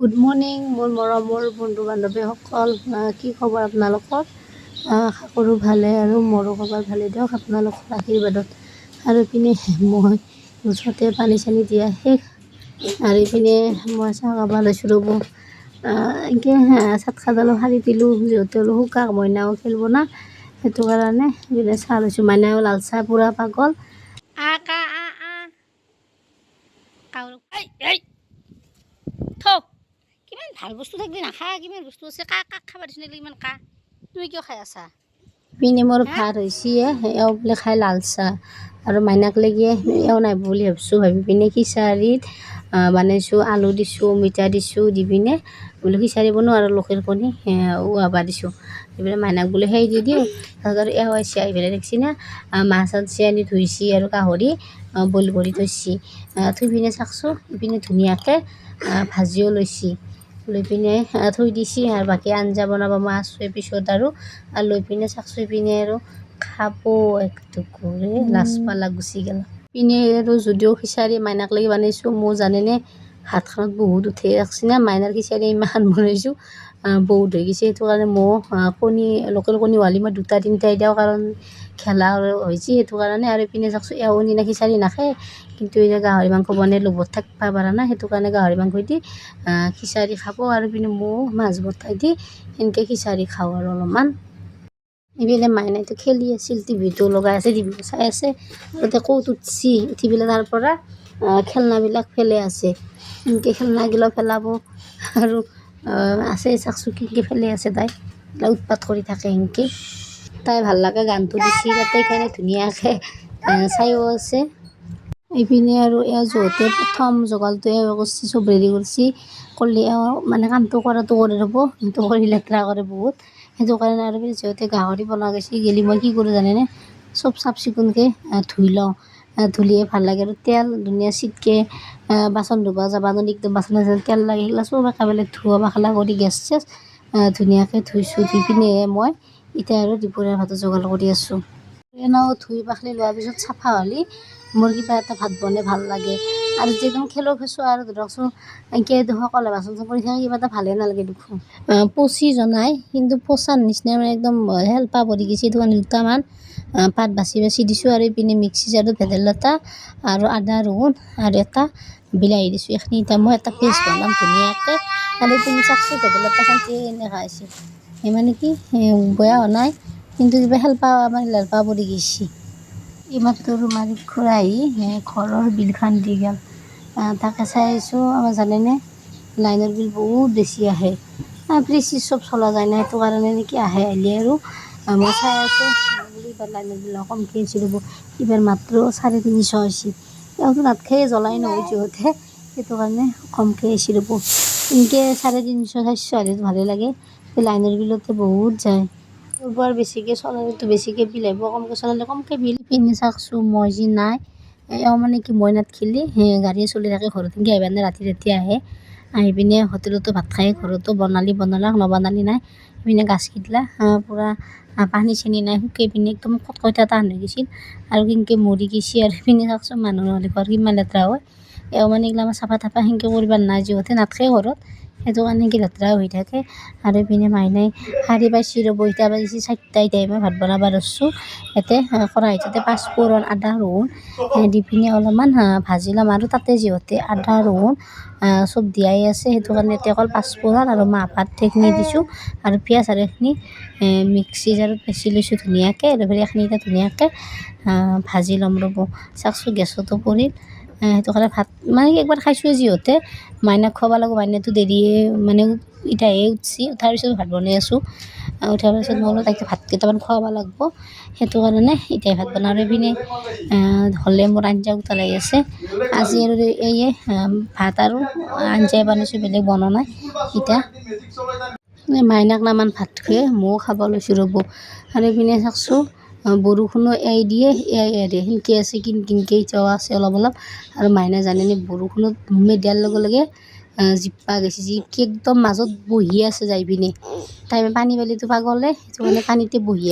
Good morning মোৰ মৰমৰ বন্ধু বান্ধৱীসকল, কি খবৰ আপোনালোকৰ? আশা কৰোঁ ভালে আৰু মোৰো খবৰ ভালে দিয়ক আপোনালোকৰ আশীৰ্বাদত। আৰু ইপিনে মই ওচৰতে পানী চানী দিয়া শেষ আৰু ইপিনে মই চাহ খাব লৈছোঁ ৰ'ব। এনেকৈ চাট খাডালো সাৰি দিলোঁ, যিহেতু শুকাক মইনাও খেলিব না, সেইটো কাৰণে ইপিনে চাহ লৈছোঁ। মাইনাও লাল চাহ পূৰা পাগল। কিমান ভাল বস্তু থাকিলে নাখা, কিমান বস্তু আছে, কাক খাব দিছোঁ নেকি ইমান কা, তুমি কিয় খাই আছা? পিনে মোৰ ভাত হৈছে, এওঁ বোলে খাই লাল চাহ আৰু মাইনাক লাগি এওঁ নাই বুলি ভাবিছোঁ। ভাবি পিনে খিচাৰীত বনাইছোঁ, আলু দিছোঁ, মিঠা দিছোঁ, দি পিনে বোলে খিচাৰী বনাওঁ আৰু লোকেল কণী উহাবা দিছোঁ। দি পিনে মাইনাক বোলে সেই দি দিওঁ। তাৰপিছত আৰু এওঁ আহিছে, আহি পেলাই দেখিছি না মাছ আনিছে, আনি ধুইছি আৰু গাহৰি বইল কৰি থৈছি। থৈ পিনে চাকছোঁ, ইপিনে ধুনীয়াকৈ ভাজিও লৈছি, লৈ পিনে থৈ দিছি আৰু বাকী আঞ্জা বনাব মই আছোঁৱে পিছত আৰু লৈ পিনে চাকছোঁ। পিনে আৰু খাব একটুকুৰে লাজ পালা গুচি গ'ল। পিনে আৰু যদিও খিচাৰী মাইনাক লাগি বনাইছোঁ, মোৰ জানেনে হাতখনত বহুত উঠি ৰাখছি না, মাইনাৰ খিচাৰী ইমান বনাইছোঁ বহুত হৈ গৈছে। সেইটো কাৰণে মই কণী লোকেল কণী হোৱালি মই 2টা 3টাই দিওঁ, কাৰণ খেলা হৈছে সেইটো কাৰণে। আৰু ইপিনে চাকছোঁ এওঁ নিনা খিচাৰী নাখায়, কিন্তু এতিয়া গাহৰি মাংস বনাই লোভত থাকিব পৰা নাই, সেইটো কাৰণে গাহৰি মাংস দি খিচাৰী খাব। আৰু পিনে মই মাছ বটাই দি সেনেকৈ খিচাৰী খাওঁ আৰু অলপমান। এইপিনে মাইনাইটো খেলি আছিল, টিভিটো লগাই আছে, টিভিটো চাই আছে আৰু এতিয়া ক'ত উঠছি, উঠি পেলাই তাৰ পৰা খেলনাবিলাক পেলাই আছে। এনেকৈ খেলনাগিলাও পেলাব আৰু আছে চাকছোঁ কেনেকৈ পেলাই আছে, তাই উৎপাত কৰি থাকে সেনেকৈ। তাই ভাল লাগে গানটো দিছি তাতে, সেইকাৰণে ধুনীয়াকৈ চাইও আছে। এইপিনে আৰু এওঁ যহতে প্ৰথম জগালটো এওঁ কৰিছে, চব ৰেডি কৰিছে, কৰিলে এওঁ মানে কামটো কৰাটো কৰি ৰ'ব, কিন্তু কৰি লেতেৰা কৰে বহুত, সেইটো কাৰণে। আৰু যিহেতু গাহৰি বনোৱা গৈছে, গেলি মই কি কৰোঁ জানেনে, চব চাফ চিকুণকৈ ধুই লওঁ, ধুলিয়ে ভাল লাগে। আৰু তেল ধুনীয়া চিটকৈ বাচন ধুব যাব নোৱাৰি, একদম বাচন তেল লাগে, সেইগিলা চব একেবাৰে ধোৱা পখলা কৰি গেছ চেছ ধুনীয়াকৈ ধুইছোঁ। ধুই পিনেহে মই এতিয়া আৰু দুপৰীয়াৰ ভাতৰ যোগাৰ কৰি আছোঁ। এনেও ধুই পখালি লোৱাৰ পিছত চাফা হ'লে মোৰ কিবা এটা ভাত বনাই ভাল লাগে। আৰু যিহেতু খেলো খেছোঁ আৰু ধৰকচোন এনেকৈ সকলোৱে বাচন চাফা কৰি থাকে, কিবা এটা ভালেই নালাগে দেখোন। পচি জনাই, কিন্তু পচাৰ নিচিনা মানে একদম হেল্পা পৰি গৈছে। সেইটো কাৰণে 2টামান পাত বাচি বাচি দিছোঁ। আৰু ইপিনে মিক্সি জাৰত ভেদাইলতা আৰু আদা ৰহুন আৰু এটা বিলাহী দিছোঁ। এইখিনি এতিয়া মই এটা পেষ্ট বনাম ধুনীয়াকৈ। আৰু ইপিনে চাকছোঁ ভেদাইলতাখন এনেকুৱা হৈছে, মানে কি বেয়া হোৱা নাই, কিন্তু কিবা হেল্পা মানে লেল্পা পৰি গৈছে। এইমাত্ৰ মাৰি খুৰা আহি ঘৰৰ বিলখন দি গ'ল, তাকে চাই আছোঁ। আমাৰ জানেনে লাইনৰ বিল বহুত বেছি আহে, ফ্ৰিজ চব চলা যায় না, সেইটো কাৰণে নেকি আহে। আহিলে আৰু মই চাই আছোঁ, এইবাৰ লাইনৰ বিল কমকৈ আহিছে ৰ'ব, এইবাৰ মাত্ৰ 350 হৈছে। তেওঁতো নাতখেই জ্বলাই নহয় যিহেতু, সেইটো কাৰণে কমকৈ আহিছে ৰ'ব। এনেকৈ 350 400 হ'লেতো ভালেই লাগে, লাইনৰ বিলতে বহুত যায়। বৰ বেছিকৈ চলালেতো বেছিকৈ বিল আহিব, কমকৈ চলালে কমকৈ বিল। পিনে চাকছোঁ মই যি নাই, এওঁ মানে কি মই নাথাকিলে গাড়ীয়ে চলি থাকে ঘৰত, এনেকৈ আহিব নে ৰাতি ৰাতি আহে, আহি পিনে হোটেলতো ভাত খাই, ঘৰতো বনালাক নবনালি নাই। পিনে গাছকেইটা পূৰা পানী চানী নাই, শুকাই পিনে একদম কটকটা টান হৈ গৈছিল আৰু কেনেকৈ মৰি গৈছে। আৰু পিনে চাকছোঁ মানুহ নহ'লে ঘৰ কিমান লেতেৰা হয়। এওঁ মানে এইগিলা আমাৰ চাফা তাফা সেনেকৈ কৰিব নাই, যিহেতু নাথাকে ঘৰত, সেইটো কাৰণে কি লেতেৰা হৈ থাকে। আৰু ইপিনে মাইনাই শাৰী পাইছে ৰ'ব, এতিয়া বাজিছে 4টা। এতিয়া মই ভাত বনাব ধৰিছোঁ। ইয়াতে কেৰাহীটোতে পাঁচফোৰণ আদা ৰহুন দি পিনে অলপমান ভাজি ল'ম। আৰু তাতে যিহেতু আদা ৰহুন চব দিয়াই আছে, সেইটো কাৰণে এতিয়া অকল পাঁচফোৰণ আৰু মাহপাত সেইখিনি দিছোঁ, আৰু পিঁয়াজ আৰু এইখিনি মিক্সি জাৰত পিচি লৈছোঁ ধুনীয়াকৈ। আৰু এইখিনি এতিয়া ধুনীয়াকৈ ভাজি ল'ম ৰ'ব। চাকছোঁ গেছতো পৰিল, সেইটো কাৰণে ভাত মানে একবাৰ খাইছোঁ, যিহেতু মাইনাক খুৱাব লাগিব, মাইনাটো দেৰিয়ে মানে এতিয়াহে উঠছি, উঠাৰ পিছত ভাত বনাই আছোঁ। উঠাৰ পিছত মই বোলো তাইক ভাত কেইটামান খুৱাব লাগিব, সেইটো কাৰণে এতিয়া ভাত বনাওঁ। আৰু পিনে হ'লে মোৰ আঞ্জা উতলাই আছে আজি, আৰু এইয়ে ভাত আৰু আঞ্জাই বনাইছোঁ, বেলেগ বনোৱা নাই। এতিয়া মাইনাক নামান ভাত খুৱাই ময়ো খাব লৈছোঁ ৰ'ব। আৰু এইপিনে চাকছোঁ বৰষুণো এৰি দিয়ে এৰে সেনেকৈ আছে, কিনকিনকৈ এতিয়াও আছে অলপ অলপ। আৰু মাইনা জানেনে বৰষুণত নুমে দিয়াৰ লগে লগে জিপ্পা গৈছে, জিপকি একদম মাজত বহি আছে যাই পিনে, তাই পানী পালিটো পাগলে, সেইটো কাৰণে পানীতে বহি আছে।